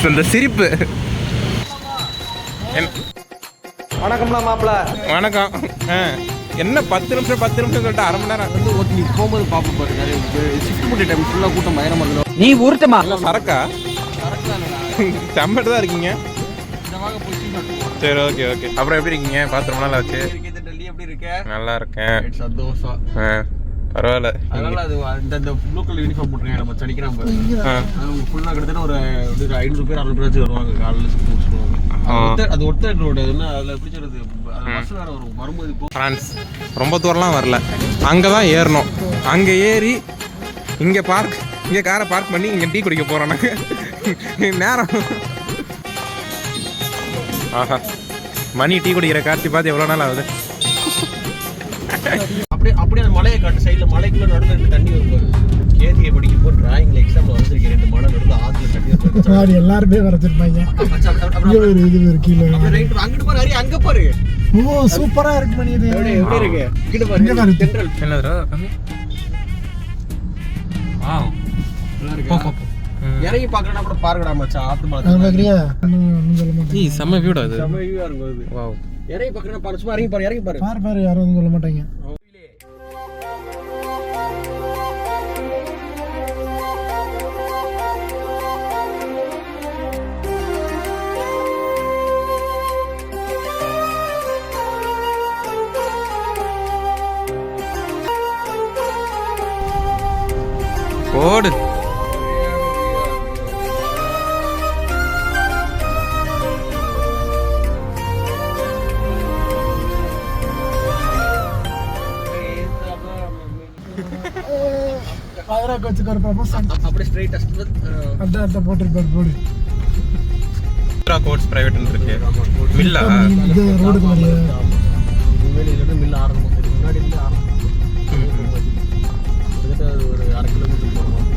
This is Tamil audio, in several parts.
இந்த சிரிப்பு. வணக்கம்ல மாப்பிள்ள. வணக்கம். என்ன 10 நிமிஷம் சொல்லிட்டு அரை மணி நேரம் வந்து ஓட்டி நீ போகும்போது பார்ப்போம் பாரு. நிறைய ஷிஃப்ட் பண்ணி டைம் ஃபுல்லாக கூட்டம் பயங்கரமாக இருக்கும். நீ ஊர்ட்டமா சரக்கா செம்மட்டு தான் இருக்கீங்க. சரி, ஓகே. அப்புறம் எப்படி இருக்கீங்க? பார்த்து ரொம்ப நாள் ஆச்சு. எப்படி இருக்க? நல்லா இருக்கேன். சந்தோஷம். பரவாயில்ல. அதனால அது இந்த ப்ளூ கலர் யூனிஃபார்ம் போட்டுருக்கேன். நம்ம சடிக்கிறான் பாரு. அது ஃபுல்லாக கிட்டத்தட்ட ஒரு 500 பேர் 600 பேர் வருவாங்க. காலையில் முடிச்சுடுவாங்க. அது ஒருத்தர் ரோடு. என்ன அதில் பிடிச்சிருது பஸ் வேறு வரும் வரும்போது. இப்போ ஃப்ரான்ஸ் ரொம்ப தூரம்லாம் வரல. அங்கே தான் ஏறணும். அங்கே ஏறி இங்கே காரை பார்க் பண்ணி இங்கே டீ குடிக்க போகிறோம். நாங்கள் நேரம். ஆஹா, மணி டீ குடிக்கிற காட்சி பார்த்து எவ்வளோ நாள் ஆகுது. அப்படியே அந்த மலையை காட்டு சைடில் மலைக்குள்ள நடுவில் தண்ணி வருவாரு. கேதியை படிக்க போது டிராயிங்ல எக்ஸாம்ல வந்துருக்கேன். 2 மலை நடுவில் ஆற்றுல தண்ணி வருது. எல்லாருமே வரைஞ்சிருப்பாங்க. அங்கிட்டு பாரு. ஹரி அங்க பாரு. ஓ சூப்பரா இருக்கு மணி. இது எப்படி இருக்கு? இங்கிட்டு பாரு. ஜெனரல் என்னதுடா? வாவ், நல்லா இருக்கு. இறங்கி பார்க்கறனா கூட பாருங்கடா மச்சான். ஆத்து மலை பாக்குறியா? சொல்ல மாட்டேன். ஏய் செம்ம வியூடா இது. செம்ம வியூவா இருக்கும் இது. வாவ். இறங்கி பார்க்கறனா பாரு. சும்மா இறங்கி பாரு. பாரு யாரும் சொல்ல மாட்டாங்க. ஓடு. அப்படியே ஸ்ட்ரைட்டா அட போட்டுருப்பாரு போடு. கோட்ஸ் பிரைவேட் இருக்கு. மில்லா இது ரோடுக்கு வழியா. வெளியில மில்ல ஆரம்பிச்சு முன்னாடி இருந்து ஆரம்பிச்சு ஒரு 1/2 கிலோமீட்டர் போகிறோம்.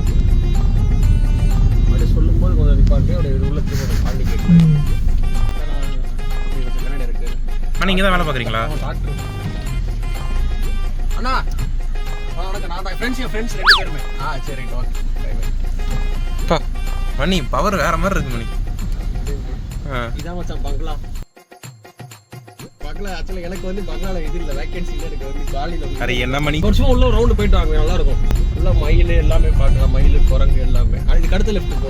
அப்படியே சொல்லும்போது கொஞ்சம் நிற்பாங்க. அப்படியே உள்ள திரும்ப காலனி கேட்டு கண்ணாடி இருக்கு. அண்ணா இங்கே தான் வேலை பார்க்குறீங்களா? டாக்டர் அண்ணா வணக்கம். நான் தான் ஃப்ரெண்ட்ஸ் 2 பேருமே. சரி ஓகே. மணி பவர் வேற மாதிரி இருக்கு மணி. இதான் மச்சான் பங்களா. ஆக்சுவலா எனக்கு வந்து பங்களால இது இல்ல, வேகன்சி இல்ல. எனக்கு வந்து காலையில அரே என்ன மணி ஒரு சும்மா உள்ள ரவுண்ட் போயிட்டு வாங்க. நல்லா இருக்கும். உள்ள மயில் எல்லாமே பார்க்கலாம். மயில் குரங்கு எல்லாமே. அதுக்கு அடுத்த லெஃப்ட் போ.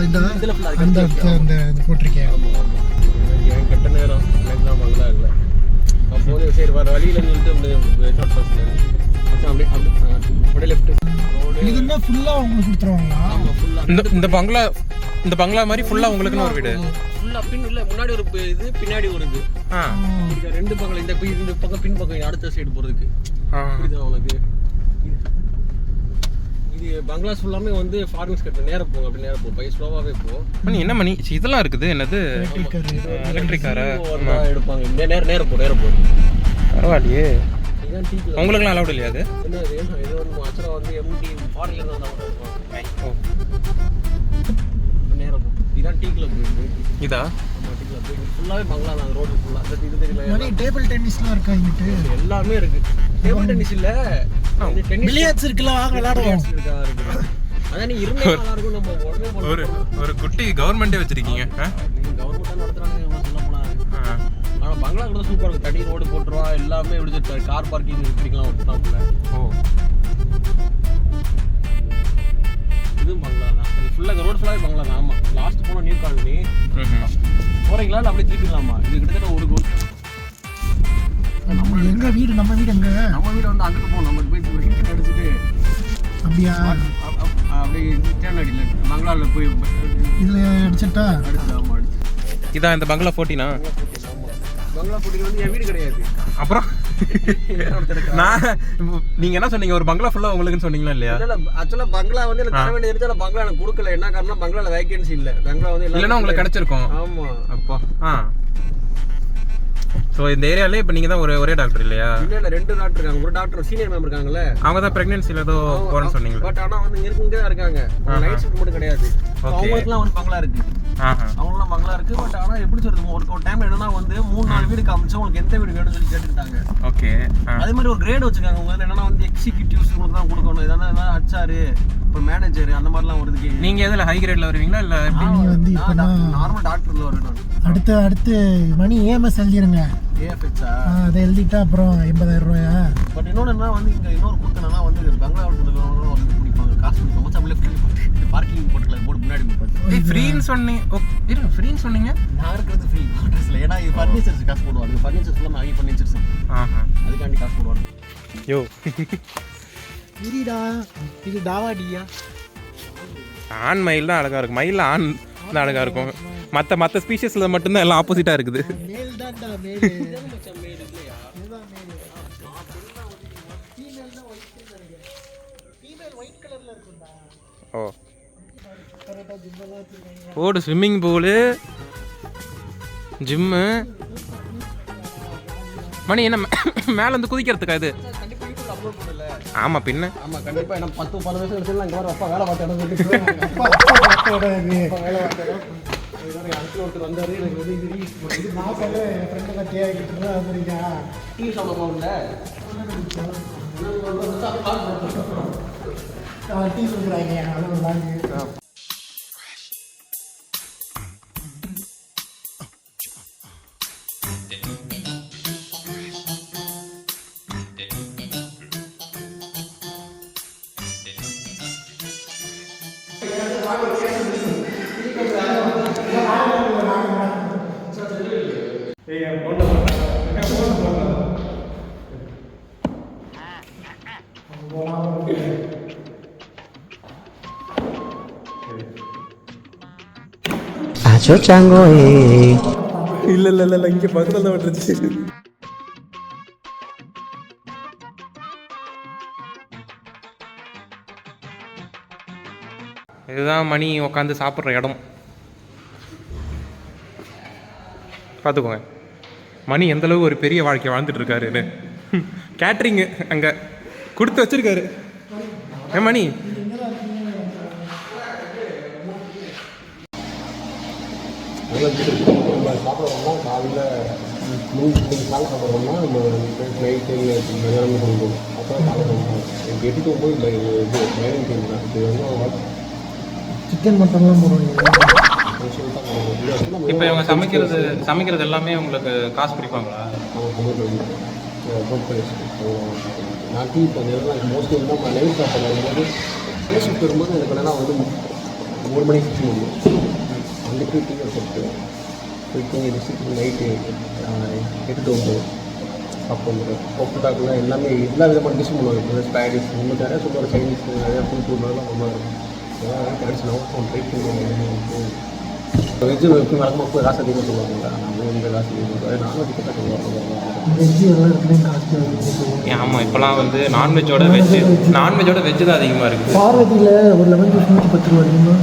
இந்த லெஃப்ட்ல அந்த போட்டிருக்கேன். என் கட்ட நேரம் எனக்கு தான் பங்களா இல்லை. அப்போது சரி வர வழியில சொல்லிட்டு ஷார்ட் பஸ்ல அப்படியே லெஃப்ட். இதுன்னா ஃபுல்லா உங்களுக்கு கொடுத்துருவாங்களா? ஆமா ஃபுல்லா. இந்த பங்களா மாதிரி ஃபுல்லா உங்களுக்குன்னு ஒரு வீடு. ஃபுல்லா பின் இல்ல, முன்னாடி ஒரு இது பின்னாடி ஒரு இது. இந்த 2 பக்கம் இந்த பக்கம் பின் பக்கம் அடுத்த சைடு போறதுக்கு. புரியுதா உனக்கு? இது பங்களாஸ் ஃபுல்லாமே வந்து ஃபார்மர்ஸ் கட்ட நேரா போங்க. அப்படி நேரா போ. பை ஸ்லோவாவே போ. மணி என்ன மணி இதெல்லாம் இருக்குது? என்னது எலக்ட்ரிக் காரா எடுப்பாங்க. இந்த நேரா போ. பரவாயில்லையே. இதான் டீ உங்களுக்குலாம் அலௌட் இல்லையா? அது என்ன இது வந்து ஆக்சுவலா வந்து எம்டி ஃபாரின்ல இருந்து வந்தவங்க இருப்பாங்க. நேரா போ. இதான் டீ கிளப் இதா? ஃபுல்லாவே பங்களா தான். ரோடு ஃபுல்லா இது தெரியல. மணி டேபிள் டென்னிஸ்லாம் இருக்கா இங்கிட்டு? எல்லாமே இருக்கு. டேபிள் டென்னிஸ் இல்ல, டென்னிஸ் பில்லியர்ட்ஸ் இருக்குல, வாங்க விளையாடுவோம். அதான் நீ இருந்தா நல்லா இருக்கும். நம்ம உடனே ஒரு குட்டி கவர்மெண்டே வச்சிருக்கீங்க. நீங்க கவர்மெண்ட் நடத்துறாங்க சொல்ல போனா. ஆனா பங்களா கூட சூப்பரா இருக்கு. தனி ரோடு போட்டுருவா. எல்லாமே விடுச்சு. கார் பார்க்கிங் வச்சிருக்கலாம் ஒரு ஸ்டாப்ல. இதுவும் பங்களா தான். இது ஃபுல்லா ரோடு ஃபுல்லாவே பங்களா தான். ஆமா. லாஸ்ட் போன நியூ காலனி போறீங்களா இல்ல அப்படியே திருப்பிக்கலாமா? இது கிட்டத்தட்ட ஒரு கோல். நம்ம எங்க வீடு? நம்ம வீடு எங்க? நம்ம வீடு வந்து அங்கிட்டு போவோம். நம்ம போய் ஹிண்ட் அடிச்சுட்டு அப்படியா அப்படியே ஸ்டாண்ட் அடியில பங்களால போய் இதுல அடிச்சிட்டா அடிச்சுடாம அடிச்சு. இதான் இந்த பங்களா 14. பங்களா 14 வந்து என் வீடு கிடையாது. அப்புறம் நீங்க என்ன சொன்னீங்க? ஒரு பங்களா ஃபுல்லா உங்களுக்குன்னு சொன்னீங்களா இல்லையா? இல்ல ஆக்சுவலா பங்களா வந்து எனக்கு தர வேண்டிய இருந்துச்சு. பங்களா எனக்கு கொடுக்கல. என்ன காரணம்? பங்களால வேகன்சி இல்ல. பங்களா வந்து இல்லன்னா உங்களுக்கு கிடைச்சிருக்கும். ஆமா. அப்போ சோ இந்த ஏரியால இப்ப நீங்க தான் ஒரே டாக்டர் இல்லையா? இல்ல 2 டாக்டர் இருக்காங்க. ஒரு டாக்டர் சீனியர் மேம் இருக்காங்கல்ல, அவங்க தான் பிரெக்னன்சில ஏதோ போறன்னு சொன்னீங்க. பட் ஆனா வந்து இங்க தான் இருக்காங்க. நைட் ஷிஃப்ட் மட்டும் கிடையாது. அவங்களுக்குலாம் ஒரு பங்களா இருக்கு. அவங்கலாம் பங்களா இருக்கு. பட் ஆனா எப்படி சொல்றது, ஒரு டைம் என்னன்னா வந்து 3-4 வீடு காமிச்சு உங்களுக்கு எந்த வீடு வேணும்னு சொல்லி கேட்டுட்டாங்க. ஓகே. அதே மாதிரி ஒரு கிரேட் வச்சிருக்காங்க. உங்களுக்கு என்னன்னா வந்து எக்ஸிக்யூட்டிவ்ஸ் உங்களுக்கு தான் கொடுக்கணும். இதனா ஹச்ஆர் இப்போ மேனேஜர் அந்த மாதிரிலாம் வருதுக்கு நீங்க எதுல ஹை கிரேட்ல வருவீங்களா இல்ல நீங்க வந்து இப்போ நார்மல் டாக்டர்ல வருவேன் அடுத்து மணி ஏஎம்எஸ் எழுதிருங்க. ஏஎஃப்எக்ஸா அதை எழுதிட்டா அப்புறம் 80,000 ரூபாயா? பட் இன்னொன்னா வந்து இங்க இன்னொரு கூட்டம்னா வந்து பெங்களூர் வந்து பிடிப்பாங்க, காசு பிடிப்பாங்க. மச்சான் லெஃப்ட் பார்க்கிங் போட்டுக்கலாம், போர்டு முன்னாடி பார்த்து ஃப்ரீன்னு சொன்னீங்க. இருங்க, ஃப்ரீன்னு சொன்னீங்க. நான் இருக்கிறது ஃப்ரீ அட்ரஸ்ல. ஏன்னா இது ஃபர்னிச்சர்ஸ் காசு போடுவாங்க. ஃபர்னிச்சர்ஸ் எல்லாம் ஆகி ஃபர்னிச்சர்ஸ் அதுக்காண்டி காசு போடுவாங்க. யோ இருடா, இது டாவாடியா? ஆண் மயில் தான் அழகா இருக்கும். மயில ஆண் தான் அழகா இருக்கும். மற்ற ஸ்பீஷஸ்ல மட்டும்தான் எல்லாம் ஆப்போசிட்டா இருக்குது. மேல் தான்டா மேல். ஓ போடு ஸ்விம்மிங் பூலு, ஜிம்மு. மணி என்ன மேல இருந்து குதிக்கிறதுக்கா இது? ஆமா பின்ன ஆமா கண்டிப்பா. என்ன 10-12 வருஷம் கழிச்சு இங்க வர அப்பா வேலை பார்த்த இடம் சொல்லிட்டு வேலை பார்த்த இடம். அங்கிள் ஒருத்தர் வந்தாரு, எனக்கு வந்து இது ரீல்ஸ் போட்டு நான் சொல்றேன், என் ஃப்ரெண்ட் தான் கேக்கிட்டு இருந்தா சரிங்க. டீ சாப்பிட இல்ல டீ சொல்றாங்க அவ்வளவு வாங்கி. Acho chango இல்ல இங்க பக்கத்துல தான் விட்டுருச்சு. இதுதான் மணி உட்காந்து சாப்பிட்ற இடம். பார்த்துக்கோங்க மணி எந்தளவு ஒரு பெரிய வாழ்க்கை வாழ்ந்துட்டு இருக்காருன்னு. கேட்ரிங்கு அங்கே கொடுத்து வச்சிருக்காரு. மணி சாப்பிட்றோம்னா காலையில் 3 மணிக்கு காலை சாப்பிட்றோம்னா நம்ம நைட்டு மதியானம் கொடுப்போம். அப்புறம் காலை சாப்பிடுவோம். எனக்கு 8 to 9 இது டைனிங் டைம் தான். இது வந்து சிக்கன் மட்டன்லாம் போடுவாங்க. இப்போ இவங்க சமைக்கிறது எல்லாமே உங்களுக்கு காசு பிடிப்பாங்களா? நான் டீ பண்ணேன். மோஸ்ட்லி வந்து நம்ம நைட் சாப்பிட்ற வரும்போது ஷிஃப்ட் வரும்போது எனக்கு என்னென்னா வந்து 3 மணிக்கு சுற்றி முடியும். வந்துட்டு டீ சாப்பிட்டு போயிட்டு ரிசிப்ட் நைட்டு 8 to 9 சாப்பிட்டு சாப்பிட்டாக்குலாம் எல்லாமே எல்லா விதமான டிஷ்ஷும் பண்ணுவாங்க. ஸ்பைடிஷ் இன்னும் நிறையா சொல்லுவாங்க. சைனீஸ் நிறையா ஃபுட் ஃபுட்லாம் ரொம்ப இருக்கும். அதெல்லாம் கிடைச்சிடும் ட்ரை பண்ணுவாங்க. வெஜ்ஜு எப்படி வழக்கமாக போய் காசு அதிகமாக சொல்லுவாங்க. நம்ம இந்த காசு அதிகமாக நான்வெஜ் கிட்ட சொல்லுவாங்க. வெஜ்ஜு எல்லாம் இருக்குன்னு காசு. ஆமாம் இப்போலாம் வந்து நான்வெஜ்ஜோட வெஜ்ஜு தான் அதிகமாக இருக்குது. பார்வதியில் ஒரு லெமன் ஜூஸ் 110 ரூபா இருக்குமா?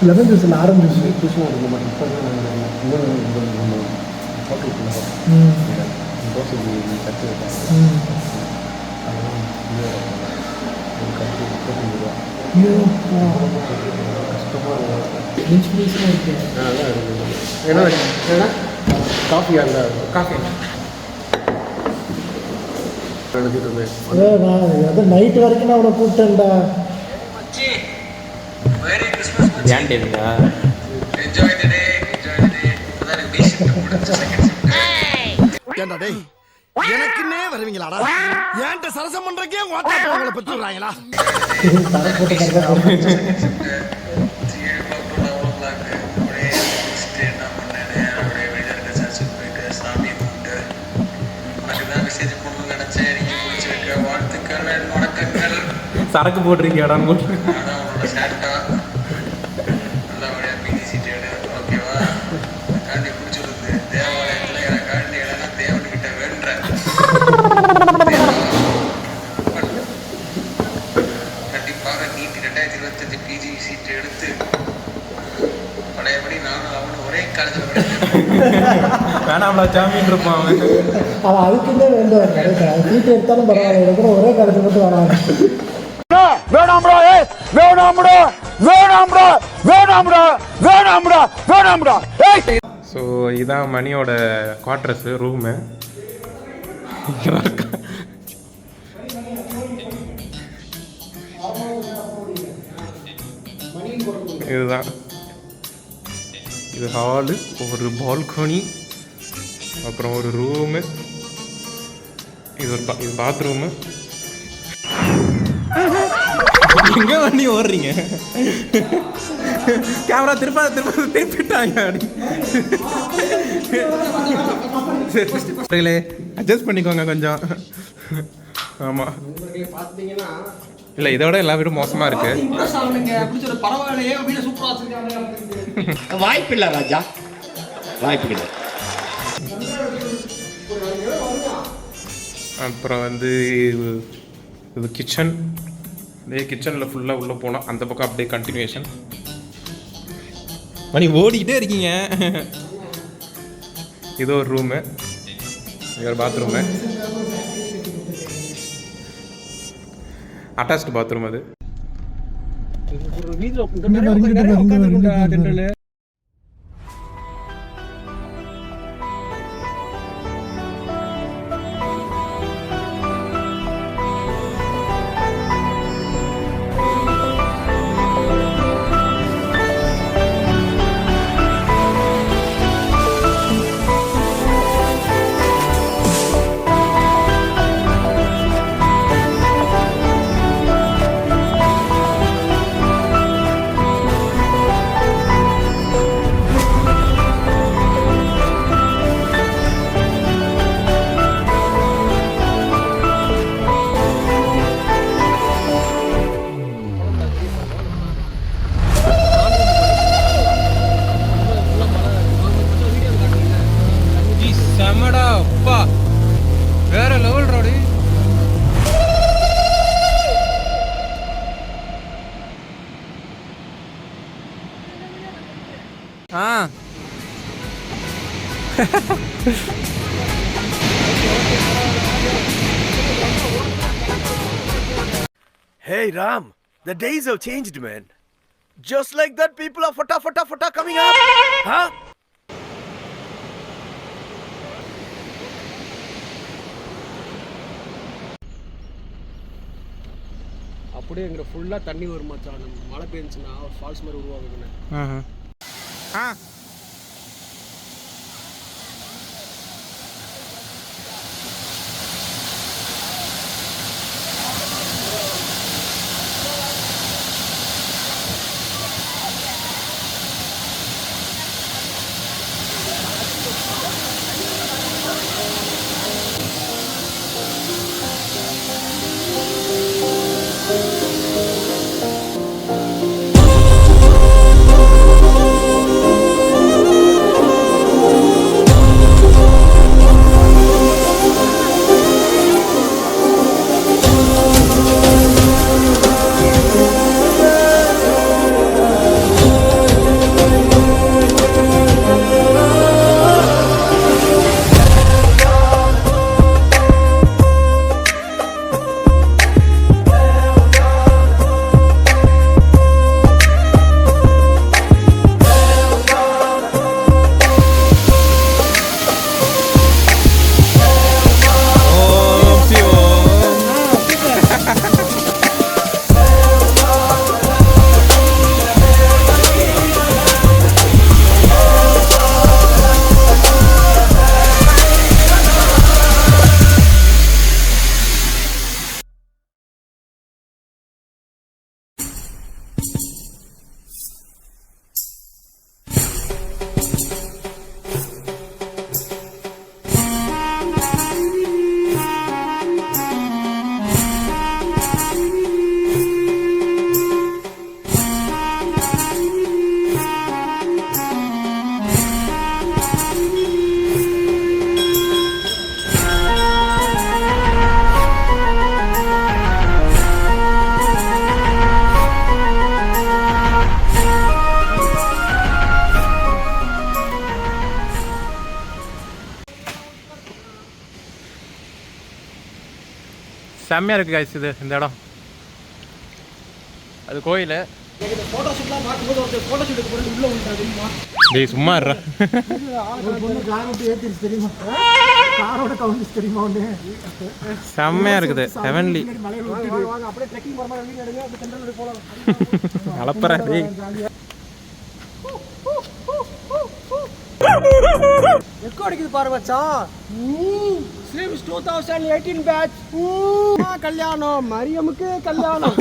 லெமன் ஜூஸில் ஆரம்பிச்சு டிஷ்ஷும் இருக்க மாட்டேன். இப்போ இன்னும் நம்ம ஹோட்டலுக்குள்ள தோசை கட்டு வைப்பாங்க. அதெல்லாம் ஒரு கட்டு 35 ரூபா. கஷ்டமாக இருக்கும். இருக்கு. அதான் இருக்குது. ஏன்னா காஃபி அந்த காஃபி நினச்சிட்டு இருந்தேன். அதான் நைட்டு வரைக்கும் நான் அவனை கூப்பிட்டேன்டா. ஏன்டா ஏண்டா டேய், எனக்குன்னே வருவீங்களாடா? ஏன்ட்ட சரசம் பண்றக்கே ஓட்டாப்பவங்களை பெற்றுறாங்களா? சரக்கு போட்டிருக்கியாடா? கண்டிப்பாக நீட் 2025 பிஜி சீட் எடுத்து பழையபடி நானும் அவனும் ஒரே காலேஜில் வேணாம்டா சாமின்னு இருப்பான் அவன். அவன் அதுக்குன்னே வேண்டும். சீட்டு எடுத்தாலும் பரவாயில்ல, கூட ஒரே காலத்துக்கு மட்டும் வேணாம். வேணாம்டா வேணாம்டா வேணாம்டா வேணாம்டா வேணாம்டா வேணாம்டா. ஸோ இதான் மணியோட குவார்டர்ஸு, ரூமு. இதுதான் இது ஹாலு, ஒரு பால்கனி, அப்புறம் ஒரு ரூமு, இது இது பாத்ரூமு. எங்கே வண்டி ஓடுறீங்க? கேமரா திருப்பிட்டாங்க. சரி அட்ஜஸ்ட் பண்ணிக்கோங்க கொஞ்சம். ஆமாம் இல்லை, இதோட எல்லா வீடும் மோசமாக இருக்கு. வாய்ப்பில்லை ராஜா, வாய்ப்பில்லை. அப்புறம் வந்து இது கிச்சன். இதே கிச்சனில் ஃபுல்லாக உள்ளே போனோம். அந்த பக்கம் அப்படியே கண்டினியூஷன். மணி ஓடிக்கிட்டே இருக்கீங்க. இது ஒரு ரூமு, இது ஒரு பாத்ரூமு, அட்டாச்டு பாத்ரூம். அது செம்மடா அப்பா, வேற level road. Hey Ram, the days have changed, man. Just like that, people are fata coming up. Huh? அப்படியே இங்கே ஃபுல்லாக தண்ணி வரும் மச்சான். மழை பெஞ்சுன்னா ஃபால்ஸ் மாதிரி உருவாகுதுண்ணே. செம்மையாக இருக்குது கைஸ். இது இந்த இடம் அது கோயில். டேய் சும்மா இருடா. செம்மையாக இருக்குது. ஹெவன்லி அளப்பற டேய். எக்கோ அடிக்குது பாரு மச்சான். ஸ்லிம்ஸ் 2018 பேட்ச். கல்யாணம் மரியமுக்கு கல்யாணம்.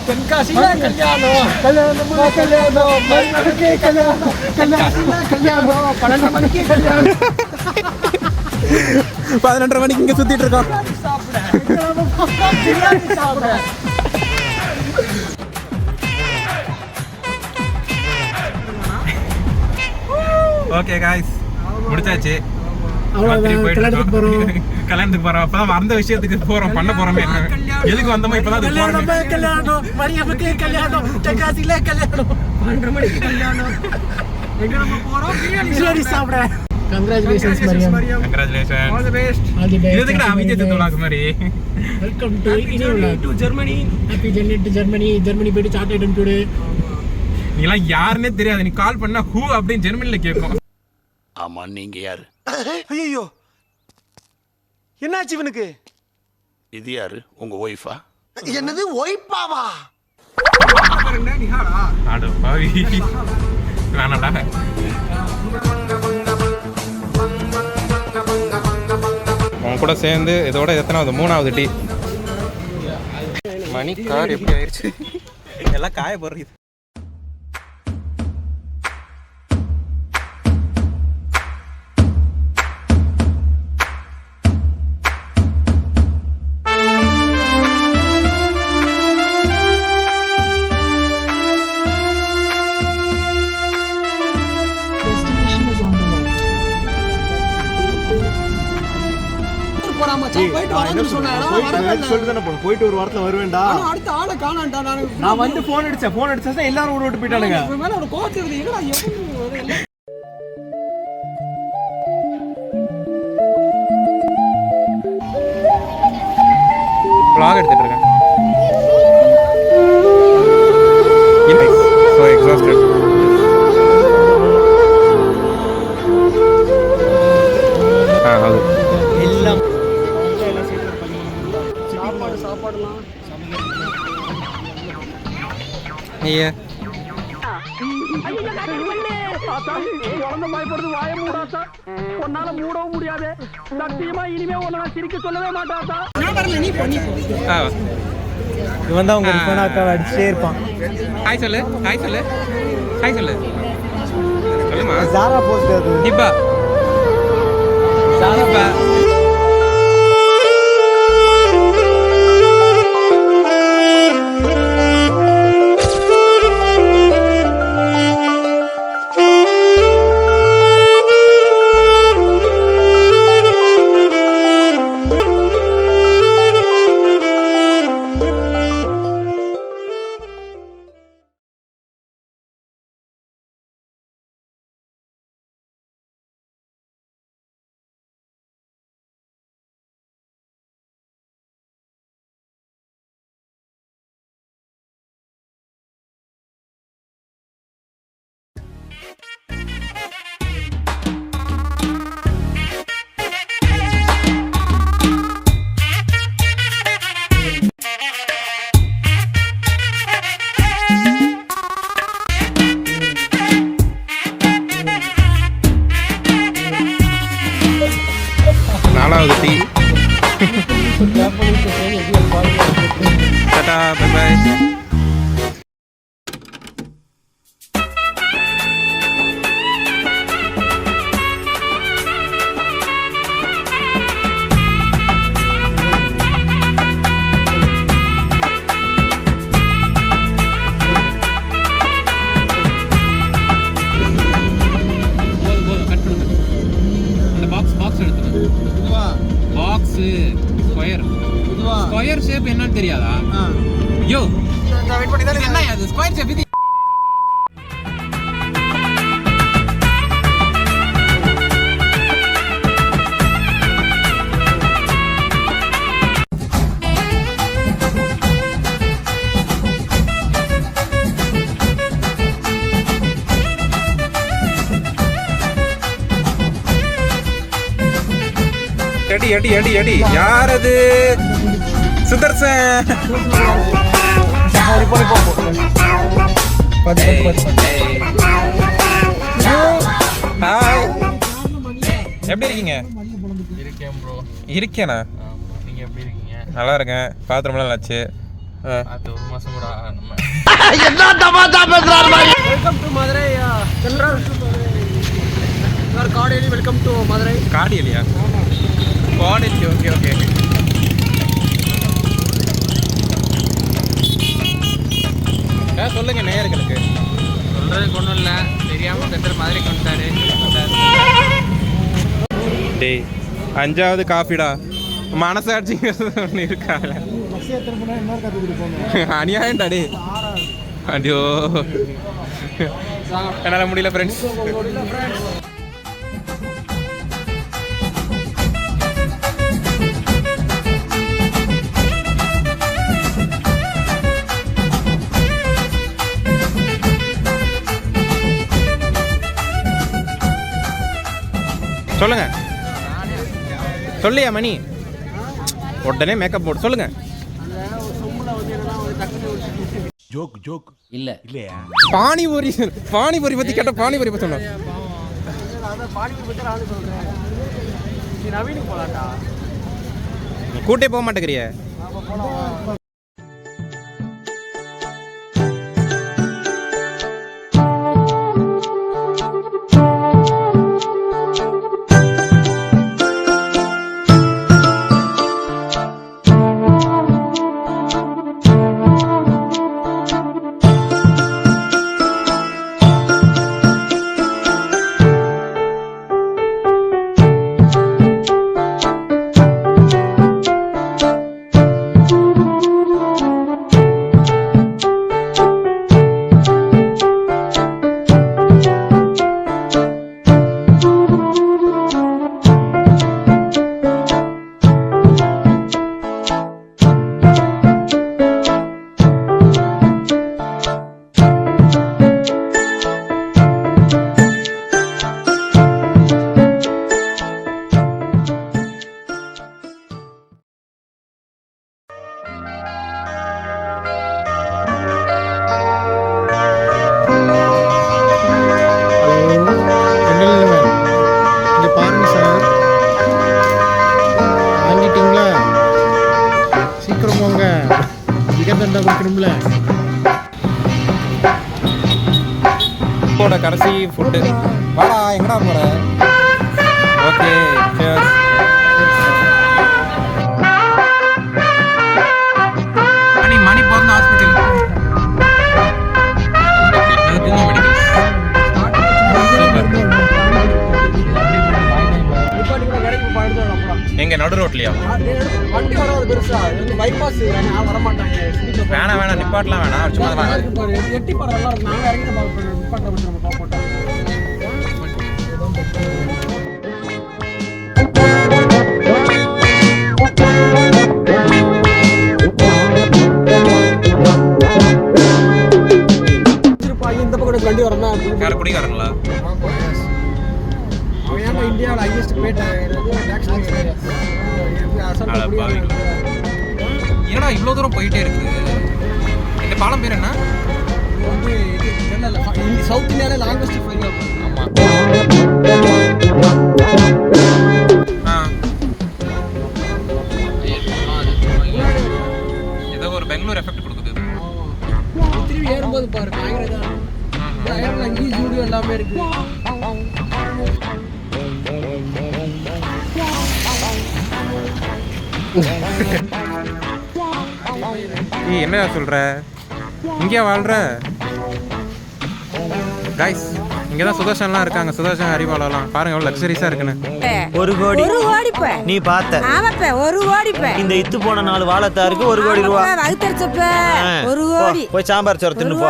தென்காசியில கல்யாணம், கல்யாணம் கல்யாணம், மரியமுக்கு கல்யாணம், தென்காசியில கல்யாணம், 12 மணிக்கு கல்யாணம். 11:30 மணிக்கு இங்க சுத்திட்டு இருக்கோம். ஓகே காய்ஸ், முடிச்சாச்சு. கல்யாணத்துக்கு போறோம். கல்யாணத்துக்கு போறோம். அப்பதான் அந்த விஷயத்துக்கு போறோம், பண்ண போறோமே. எதுக்கு வந்தோமோ இப்பதான் கல்யாணம், மரியமுக்கு கல்யாணம், தென்காசியில கல்யாணம், 12 மணிக்கு கல்யாணம். எங்க நம்ம போறோம்? பிரியாணி சாப்பிட. Congratulations Mariam. Congratulations. All the best. All the best. இதுக்கு அமிஜித் vlog மாதிரி. Welcome to Germany. Happy journey to Germany. Germany போயிட்டு சார்ட் ஐட்டம் டுடே. நீலாம் யாருன்னே தெரியாது. நீ கால் பண்ணா ஹூ அப்படின்னு ஜெர்மனில கேட்கும். ஆமா, நீங்க யாரு? ஐயோ, என்னாச்சு இவனுக்கு? இது யாரு? உங்க ஒய்ஃபா? என்னது ஒய்ஃபாவா? ஆடு பாவி. வேணாடா. உன் கூட சேர்ந்து இதோட எத்தனாவது? 3வது டீ. மணி கார் எப்படி ஆயிடுச்சு? எல்லாம் காய போடுறது. போயிட்டு ஒரு வாரத்துல வருவேன்டா. அடுத்த ஆளை காணாண்டா. நான் வந்து போன் அடிச்சா எல்லாரும் ஊர் விட்டு போயிட்டானுங்க. மேல ஒரு கோவம் இருக்குது. எங்கடா எவ்வளவு vlog எடுத்துட்டு இருக்கேன். So exhausted. அது எல்லாம் சாப்பாடுலாம் ஐயா பயப்படுறது வாய மூடாத்தா. உன்னால மூடவும் முடியாது. சத்தியமா இனிமே உன்னை நான் சிரிக்க சொல்லவே மாட்டாத்தா. இவன் தான் உங்க ரிஃபனாக்காவை அடிச்சுட்டே இருப்பான். ஹாய் சொல்லு, ஹாய் சொல்லு, ஹாய் சொல்லு. சொல்லுமா. ஜாரா போஸ்ட் அது. ஹிப்பா ஹிப்பா. Tea. Tata, bye bye. Square shape என்னன்னு தெரியாதா? யோ என்ன அது ஸ்கொயர் ஷேப்? இது அடி அடி அடி அடி. யார் அது? சுதர்சன். ஹாய், எப்படி இருக்கீங்க? இருக்கேன் ப்ரோ. இருக்கேண்ணா. நீங்க எப்படி இருக்கீங்க? நல்லா இருக்கேன். பாத்திரமெல்லாம் நல்லாச்சு. அது ஒரு மாசம் கூட நம்ம welcome to Madurai central. Your cordially welcome to Madurai. காடி இல்லையா? காடி. Okay okay. சொல்லுங்க நேயர்களுக்கு. சொல்றதுக்கு ஒன்றும் இல்லை, தெரியாம கத்தர் மதுரைக்கு வந்துட்டாரு. டேய் 5வது காஃபிடா. மனசாட்சிங்கிறது ஒன்று இருக்கால. அநியாயம்டா டே. அடியோ என்னால் முடியல ஃப்ரெண்ட்ஸ். சொல்லுங்க. சொல்லியா மணி? உடனே மேக்கப் போட்டு சொல்லுங்க. ஜோக் ஜோக் இல்ல இல்லையா? பானிபூரி பத்தி கேட்ட பானிபூரி பத்தி சொன்னோம். நவீனுக்கு போலாட்டா. கூட்டே போக மாட்டேங்கிறிய. கடைசி ஃபுட்டு. வாடா, எங்கடா போற? ஓகே மணி போகிற ஹாஸ்பிட்டல். எங்க நடு ரோட்லயா? வண்டி வராது பெருசா. பைபாஸ் வரமாட்டாங்க. வேணாம் நிப்பாட்டலாம் வேணாம். சும்மா எட்டி பாரு நல்லா இருக்கு. நாங்க இறங்கி நிப்பாட்ட வச்சு நம்ம போட்டோம். இந்த பக்கம் வண்டி வரனா குடிக்காரங்களா? இந்தியாவில் ஹையஸ்ட் பேட் என்னடா இவ்வளோ தூரம் போயிட்டே இருக்கு? இந்த பாலம் பேர் என்ன? சவுத் இந்தியாவில் லாங்கஸ்ட் ஃப்ளைஓவர். ஏதோ ஒரு பெங்களூர் எஃபெக்ட் கொடுக்குது. திரும்பி ஏறும்போது பாரு பயங்கரதான். இங்கேயும் ஜூடியோ எல்லாமே இருக்கு. என்ன சொல்ற? இங்கே வாழ்ற கைஸ், இங்க தான் சுதர்ஷன்லாம் இருக்காங்க. சுதர்ஷன் ஹரிபாலெல்லாம் பாருங்க எவ்வளவு லக்ஸரிஸா இருக்குன்னு. 1 கோடி நீ பார்த்த ஆமாப்ப 1 கோடி இந்த இத்து போன 4 வாழைத்தாருக்கு 1 கோடி ரூபா வகுத்தரிச்சப்ப 1 கோடி போய் சாம்பார் சோறு தின்னு போ.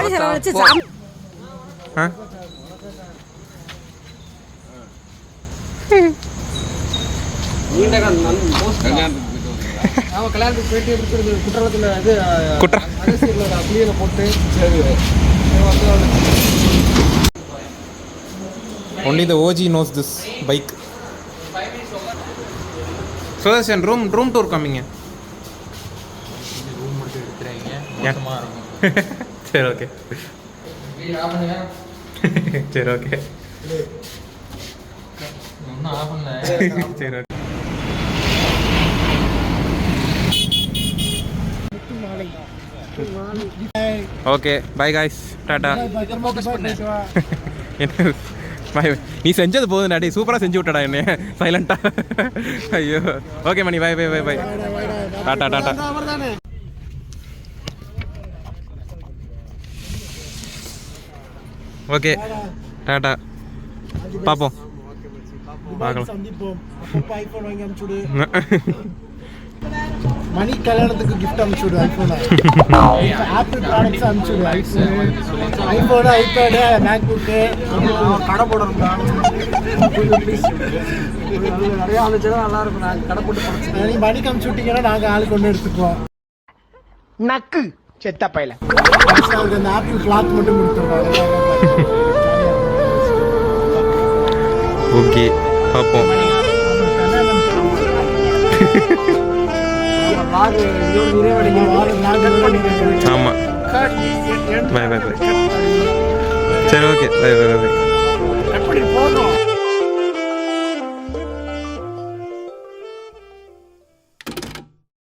கல்யாணத்துக்கு போயிட்டு இருக்கிறது குற்றாலத்தில் இது புளியில போட்டு only the OG knows this bike. First room tour காமிங்க. ரூம் மட்டும் எடுத்துறாங்க, மோசமாக இருக்கும். சரி ஓகே சரி ஓகே ஒன்றும் ஆஃப் பண்ணல. சரி okay. Okay bye guys, tata. என்ன பாய், நீ செஞ்சது போதும் டாடி, சூப்பராக செஞ்சு விட்டடா என்ன சைலண்டா. ஐயோ okay Mani, bye bye bye bye, tata tata. Okay tata, பார்ப்போம் பார்க்கலாம். சந்திப்போம். ஐபோன் வாங்கி அனுப்பிச்சுடு. மணி கல்யாணத்துக்கு கிஃப்ட் அனுப்பிச்சுடு. ஐபோன், ஆப்பிள் ப்ராடக்ட்ஸ் அனுப்பிச்சுடு. ஐபோன், ஐபேடு, மேக்புக்கு கடை போடணும். நிறைய ஆலோசனை நல்லா இருக்கும். நாங்கள் கடை போட்டு போடுறோம். நீங்கள் மணிக்கு அனுப்பிச்சு விட்டீங்கன்னா நாங்கள் ஆளுக்கு ஒன்று எடுத்துக்குவோம். நக்கு செத்த பையில அந்த ஆப்பிள் கிளாத் மட்டும் கொடுத்துருவாங்க. ஓகே பார்ப்போம். ஆமாம் பை பை பை. சரி ஓகே பை பை பை.